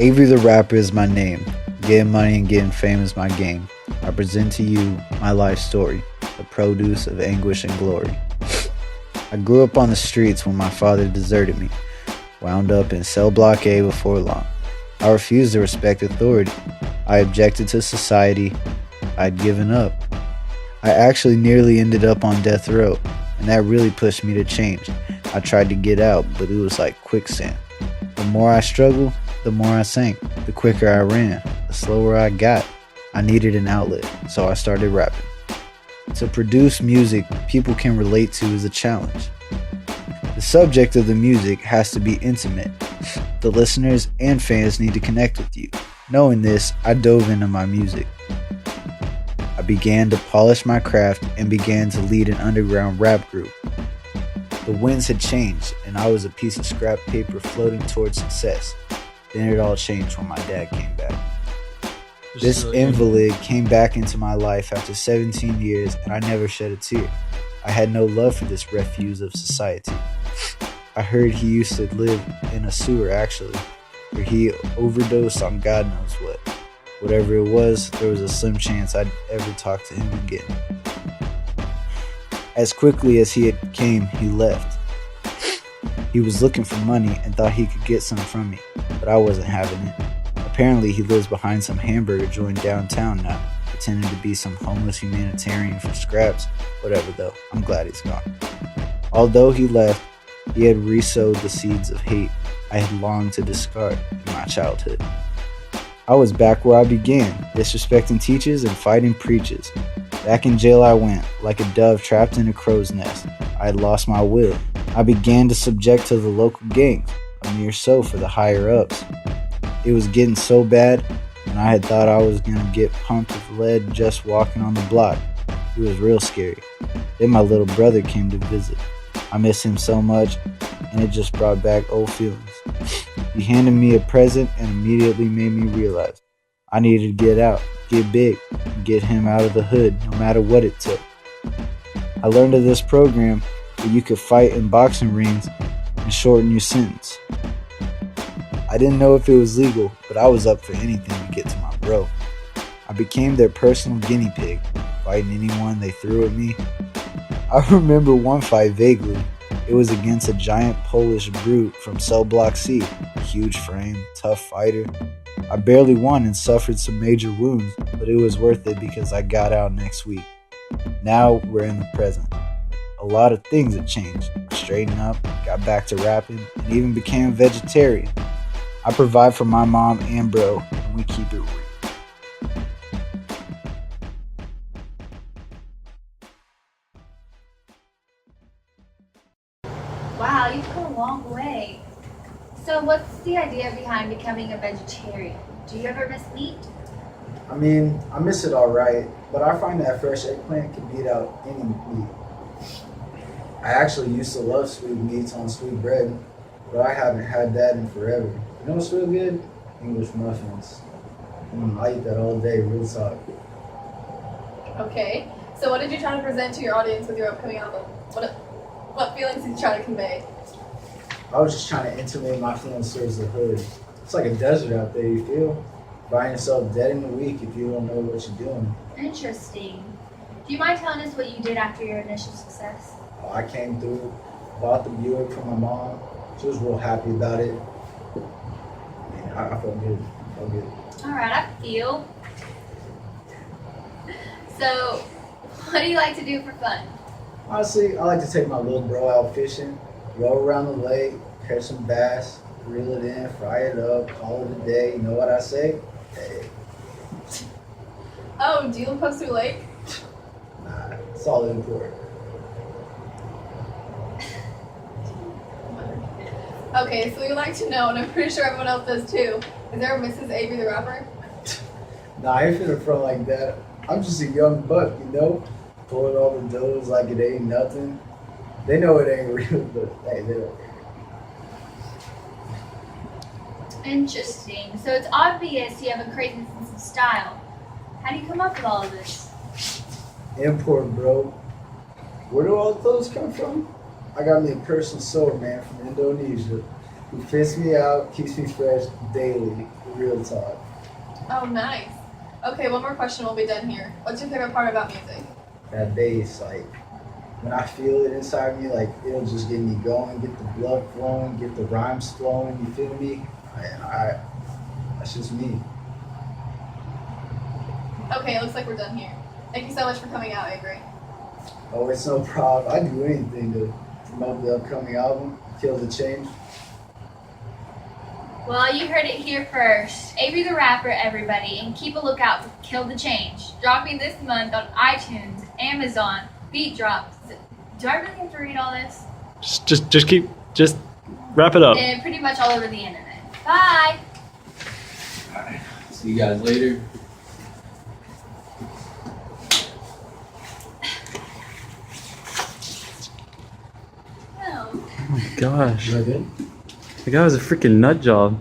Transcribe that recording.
Avery the Rapper is my name. Getting money and getting fame is my game. I present to you my life story, the produce of anguish and glory. I grew up on the streets when my father deserted me, wound up in cell block A before long. I refused to respect authority. I objected to society. I'd given up. I actually nearly ended up on death row, and that really pushed me to change. I tried to get out, but it was like quicksand. The more I struggled, the more I sank. The quicker I ran, the slower I got. I needed an outlet, so I started rapping. To produce music people can relate to is a challenge. The subject of the music has to be intimate. The listeners and fans need to connect with you. Knowing this, I dove into my music. I began to polish my craft and began to lead an underground rap group. The winds had changed, and I was a piece of scrap paper floating towards success. Then it all changed when my dad came back. This invalid came back into my life after 17 years, and I never shed a tear. I had no love for this refuse of society. I heard he used to live in a sewer, actually, where he overdosed on God knows what. Whatever it was, there was a slim chance I'd ever talk to him again. As quickly as he had came, he left. He was looking for money and thought he could get some from me, but I wasn't having it. Apparently he lives behind some hamburger joint downtown now, pretending to be some homeless humanitarian for scraps. Whatever though, I'm glad he's gone. Although he left, he had re-sowed the seeds of hate I had longed to discard in my childhood. I was back where I began, disrespecting teachers and fighting preachers. Back in jail I went, like a dove trapped in a crow's nest. I had lost my will. I began to subject to the local gangs, a mere show for the higher-ups. It was getting so bad, and I had thought I was going to get pumped with lead just walking on the block. It was real scary. Then my little brother came to visit. I miss him so much, and it just brought back old feelings. He handed me a present and immediately made me realize I needed to get out, get big, and get him out of the hood no matter what it took. I learned of this program where you could fight in boxing rings and shorten your sentence. I didn't know if it was legal, but I was up for anything to get to my bro. I became their personal guinea pig, fighting anyone they threw at me. I remember one fight vaguely. It was against a giant Polish brute from cell block C, huge frame, tough fighter. I barely won and suffered some major wounds, but it was worth it because I got out next week. Now we're in the present. A lot of things have changed. I straightened up, got back to rapping, and even became a vegetarian. I provide for my mom and bro, and we keep it real. Wow, you've come a long way. So what's the idea behind becoming a vegetarian? Do you ever miss meat? I mean, I miss it alright, but I find that fresh eggplant can beat out any meat. I actually used to love sweet meats on sweet bread, but I haven't had that in forever. You know what's real good? English muffins. I eat that all day, real talk. Okay, so what did you try to present to your audience with your upcoming album? What feelings did you try to convey? I was just trying to intimate my feelings towards the hood. It's like a desert out there, you feel? Find yourself dead in a week if you don't know what you're doing. Interesting. Do you mind telling us what you did after your initial success? I came through, bought the Buick from my mom. She was real happy about it. And I felt good. Alright, I feel. So, what do you like to do for fun? Honestly, I like to take my little bro out fishing, roll around the lake, catch some bass, reel it in, fry it up, call it a day. You know what I say? Hey. Oh, do you live close to a lake? Nah, it's all import. Okay, so we would like to know, and I'm pretty sure everyone else does too, is there a Mrs. Avery the Rapper? Nah, I ain't finna front like that. I'm just a young buck, you know? Pulling all the doughs like it ain't nothing. They know it ain't real, but hey, they don't care. Interesting. So it's obvious you have a crazy sense of style. How do you come up with all of this? Import, bro. Where do all the clothes come from? I got me a personal sewer man from Indonesia. He fits me out, keeps me fresh daily. Real talk. Oh, nice. Okay, one more question, we'll be done here. What's your favorite part about music? That bass, like when I feel it inside me, like it'll just get me going, get the blood flowing, get the rhymes flowing. You feel me? That's just me. Okay, it looks like we're done here. Thank you so much for coming out, Avery. Oh, it's no problem. I do anything to promote the upcoming album, Kill the Change. Well, you heard it here first. Avery the Rapper, everybody, and keep a lookout for Kill the Change, dropping this month on iTunes, Amazon, Beat Drops. Do I really have to read all this? Just wrap it up. And pretty much all over the internet. Bye! Alright, see you guys later. No. Oh my gosh. You good? The guy was a freaking nut job.